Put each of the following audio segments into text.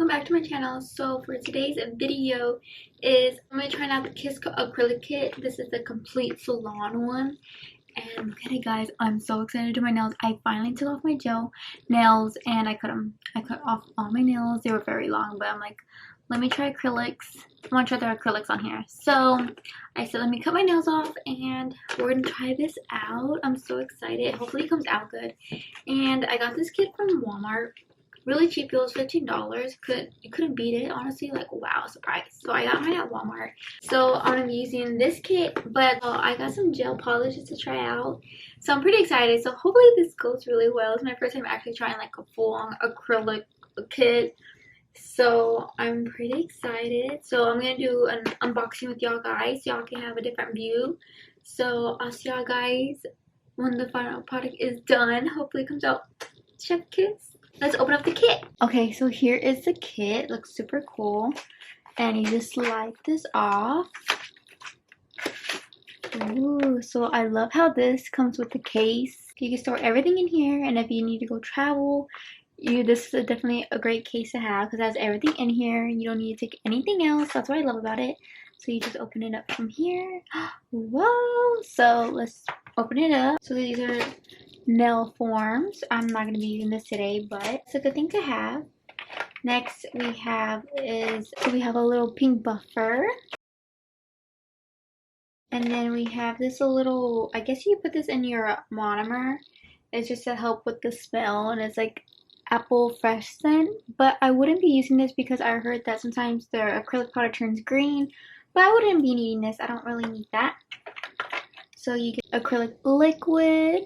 welcome back to my channel. So for today's video is I'm going to try out the Kiss acrylic kit. This is the complete salon one. And look at it, guys. I'm so excited to do my nails. I finally took off my gel nails and I cut off all my nails. They were very long, but I'm like, let me try acrylics. I want to try the acrylics on here. So I said, let me cut my nails off and we're going to try this out. I'm so excited. Hopefully it comes out good. And I got this kit from Walmart. Really cheap. It was $15. You couldn't beat it, honestly. Like, wow, surprise. So I got mine at Walmart. So I'm gonna be using this kit, but I got some gel polishes to try out. So I'm pretty excited. So hopefully this goes really well. It's my first time actually trying like a full-on acrylic kit. So I'm pretty excited. So I'm gonna do an unboxing with y'all guys so y'all can have a different view. So I'll see y'all guys when the final product is done. Hopefully it comes out chef kiss. Let's open up the kit. Okay, so here is the kit. It looks super cool. And you just slide this off. Ooh, so I love how this comes with the case. You can store everything in here, and if you need to go travel, this is definitely a great case to have because it has everything in here. You don't need to take anything else. That's what I love about it. So you just open it up from here. Whoa! So let's open it up. So these are nail forms. I'm not going to be using this today, but it's a good thing to have. Next we have a little pink buffer. And then we have this little, I guess you put this in your monomer. It's just to help with the smell, and it's like apple fresh scent. But I wouldn't be using this because I heard that sometimes the acrylic powder turns green. But I wouldn't be needing this. I don't really need that. So you get acrylic liquid.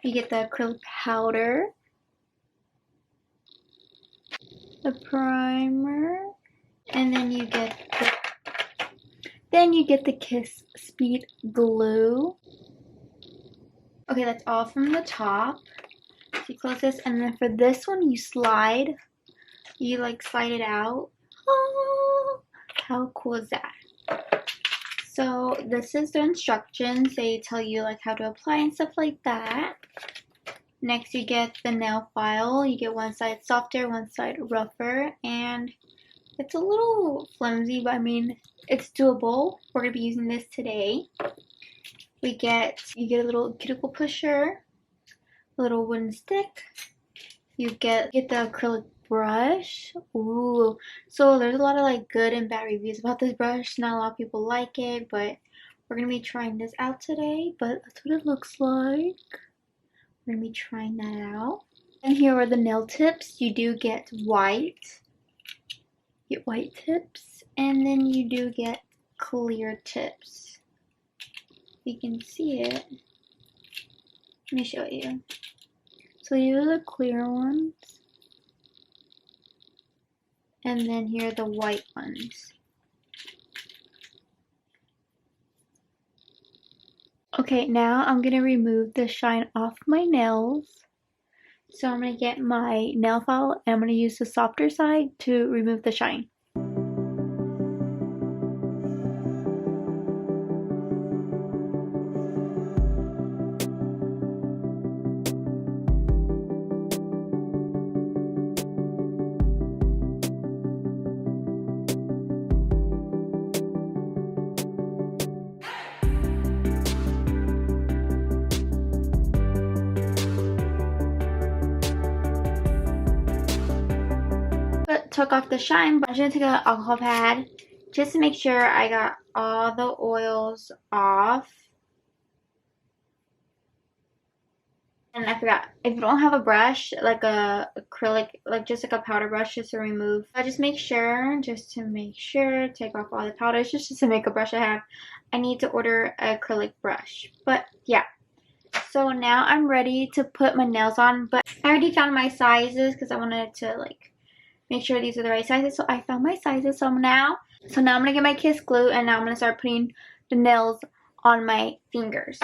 You get the acrylic powder, the primer, and then you get the Kiss Speed glue. Okay, that's all from the top. So you close this, and then for this one, you slide it out. Oh, how cool is that? So this is the instructions. They tell you like how to apply and stuff like that. Next you get the nail file. You get one side softer, one side rougher, and it's a little flimsy, but I mean it's doable. We're gonna be using this today. You get a little cuticle pusher, a little wooden stick. You get the acrylic brush. Ooh, so there's a lot of like good and bad reviews about this brush. Not a lot of people like it, but we're gonna be trying this out today. But that's what it looks like. We're gonna be trying that out. And here are the nail tips. You do get white. You get white tips, and then you do get clear tips. You can see it. Let me show you. So these are the clear ones. And then here are the white ones. Okay, now I'm going to remove the shine off my nails. So I'm going to get my nail file and I'm going to use the softer side to remove the shine. Took off the shine, but I'm going to take an alcohol pad just to make sure I got all the oils off. And I forgot, if you don't have a brush, like a acrylic, like just like a powder brush just to remove, just to make sure, take off all the powders, just to make a brush I need to order an acrylic brush. But yeah, so now I'm ready to put my nails on, but I already found my sizes because I wanted to like make sure these are the right sizes. So I found my sizes. So now I'm gonna get my Kiss glue, and now I'm gonna start putting the nails on my fingers.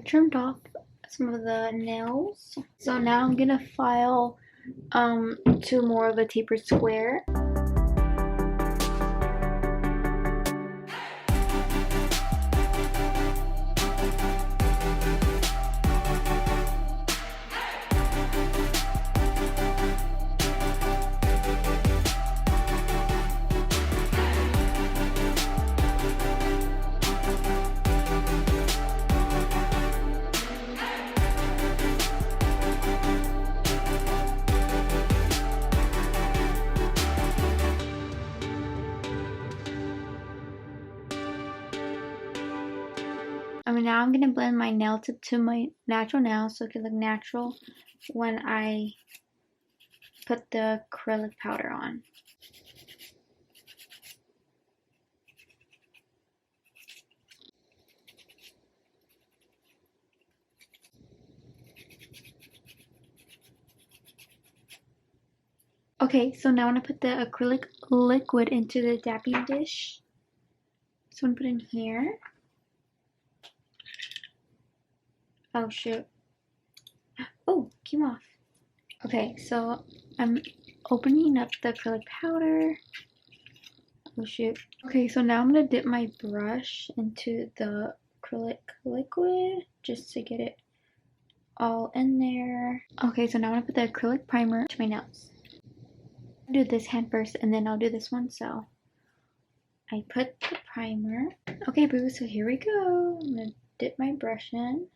trimmed off some of the nails. So now I'm gonna file to more of a tapered square. Now I'm gonna blend my nail tip to my natural nail so it can look natural when I put the acrylic powder on. Okay, so now I'm gonna put the acrylic liquid into the dapping dish. So I'm gonna put in here. Oh shoot. Oh, came off. Okay, so I'm opening up the acrylic powder. Oh shoot. Okay, so now I'm gonna dip my brush into the acrylic liquid just to get it all in there. Okay, so now I'm gonna put the acrylic primer to my nails. I'll do this hand first and then I'll do this one. So I put the primer. Okay, boo, so here we go. I'm gonna dip my brush in.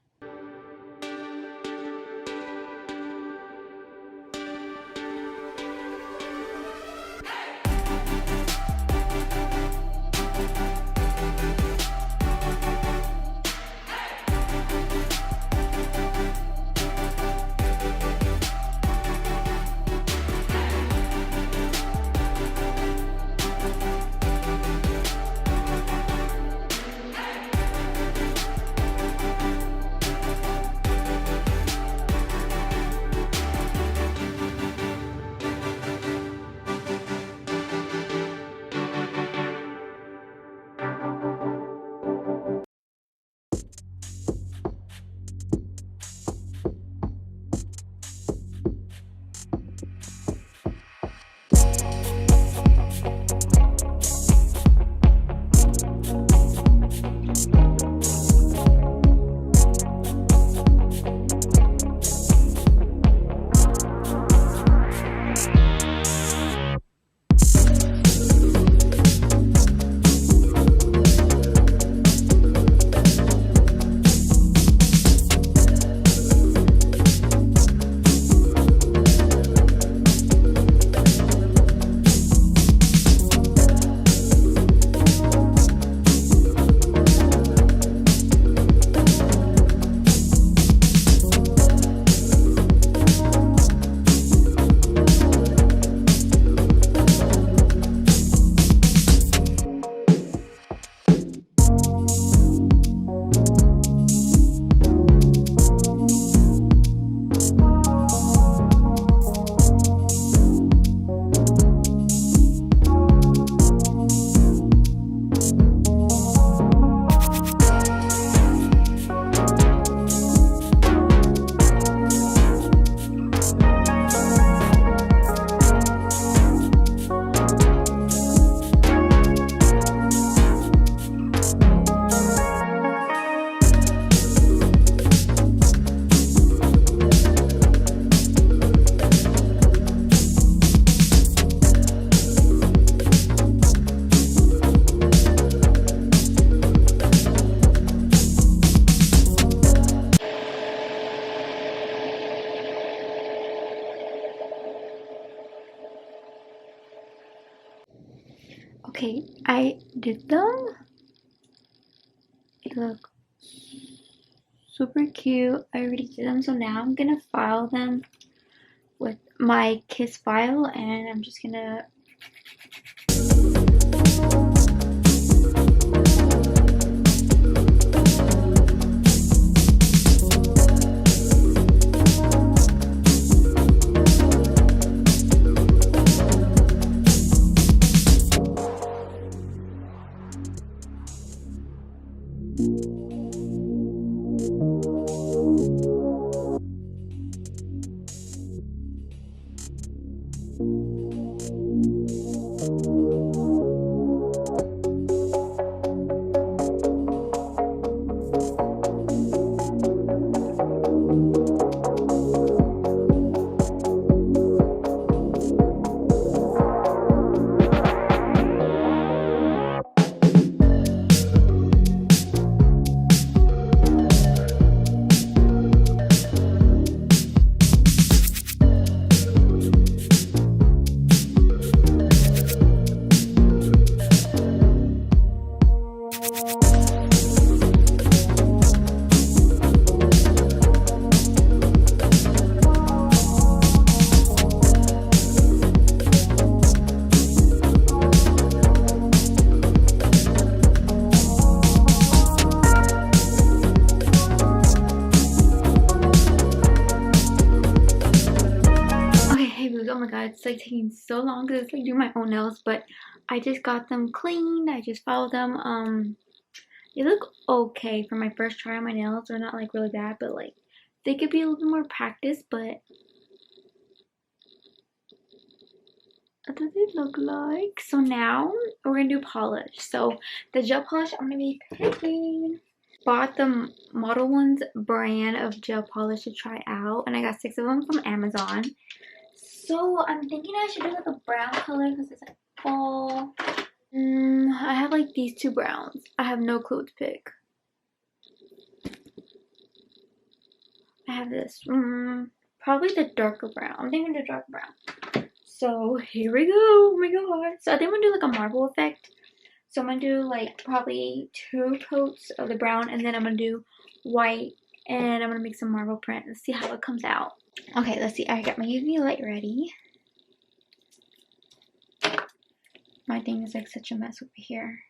Okay, I did them. They look super cute. I already did them, so now I'm gonna file them with my Kiss file, and I'm just gonna like taking so long because it's like doing my own nails, but I just got them cleaned. I just filed them. They look okay for my first try on my nails. They're not like really bad, but like they could be a little bit more practice, but what does it look like? So now we're gonna do polish. So the gel polish I'm gonna be picking. Bought the Model Ones brand of gel polish to try out, and I got 6 of them from Amazon. So I'm thinking I should do like a brown color because it's like fall. I have like these 2 browns. I have no clue what to pick. I have this. Probably the darker brown. I'm thinking the dark brown. So here we go. Oh my god. So I think I'm gonna do like a marble effect. So I'm gonna do like probably 2 coats of the brown, and then I'm gonna do white, and I'm gonna make some marble print. Let's see how it comes out. Okay, let's see. I got my UV light ready. My thing is like such a mess over here.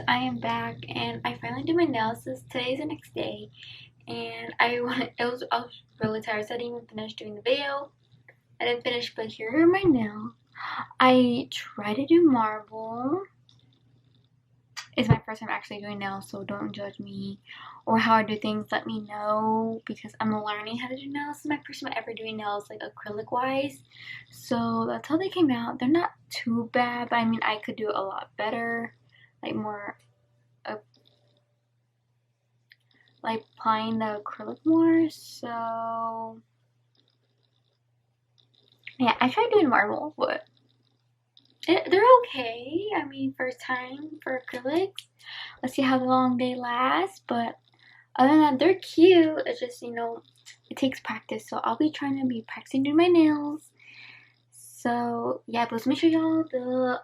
I am back, and I finally did my nails. Today's the next day, and I was really tired, so I didn't even finish doing the video. I didn't finish, but here are my nails. I tried to do marble. It's my first time actually doing nails, so don't judge me. Or how I do things, let me know, because I'm learning how to do nails. This is my first time ever doing nails, like acrylic wise. So that's how they came out. They're not too bad, but I mean, I could do a lot better. Like more, like applying the acrylic more. So yeah, I tried doing marble, but they're okay. I mean, first time for acrylics. Let's see how long they last. But other than that, they're cute. It's just, you know, it takes practice. So I'll be trying to be practicing doing my nails. So yeah, but let's make sure y'all the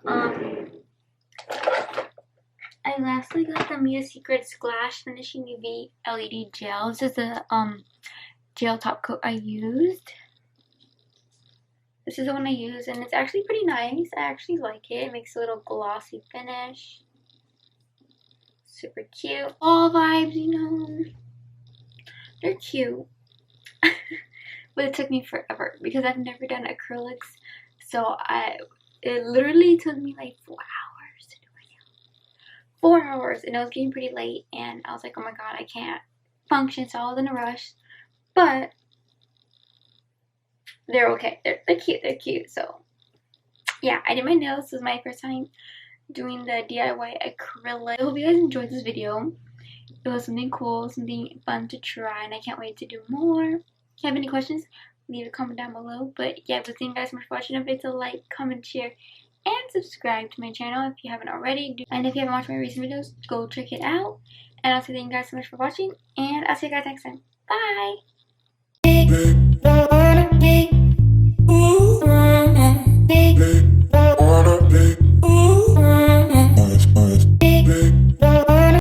I lastly got the Mia Secrets Glass Finishing UV LED Gel. This is the gel top coat I used. This is the one I use, and it's actually pretty nice. I actually like it. It makes a little glossy finish. Super cute. All vibes, you know. They're cute. But it took me forever because I've never done acrylics. So it literally took me like 4 hours to do my nails. 4 hours, and it was getting pretty late, and I was like, oh my god, I can't function. So I was in a rush. but they're okay. They're cute. They're cute. So yeah, I did my nails. This was my first time doing the DIY acrylic. I hope you guys enjoyed this video. It was something cool, something fun to try, and I can't wait to do more. If you have any questions, leave a comment down below. But yeah, thank you guys so much for watching. Don't forget to like, comment, share, and subscribe to my channel if you haven't already. And if you haven't watched my recent videos, go check it out. And also thank you guys so much for watching, and I'll see you guys next time. Bye!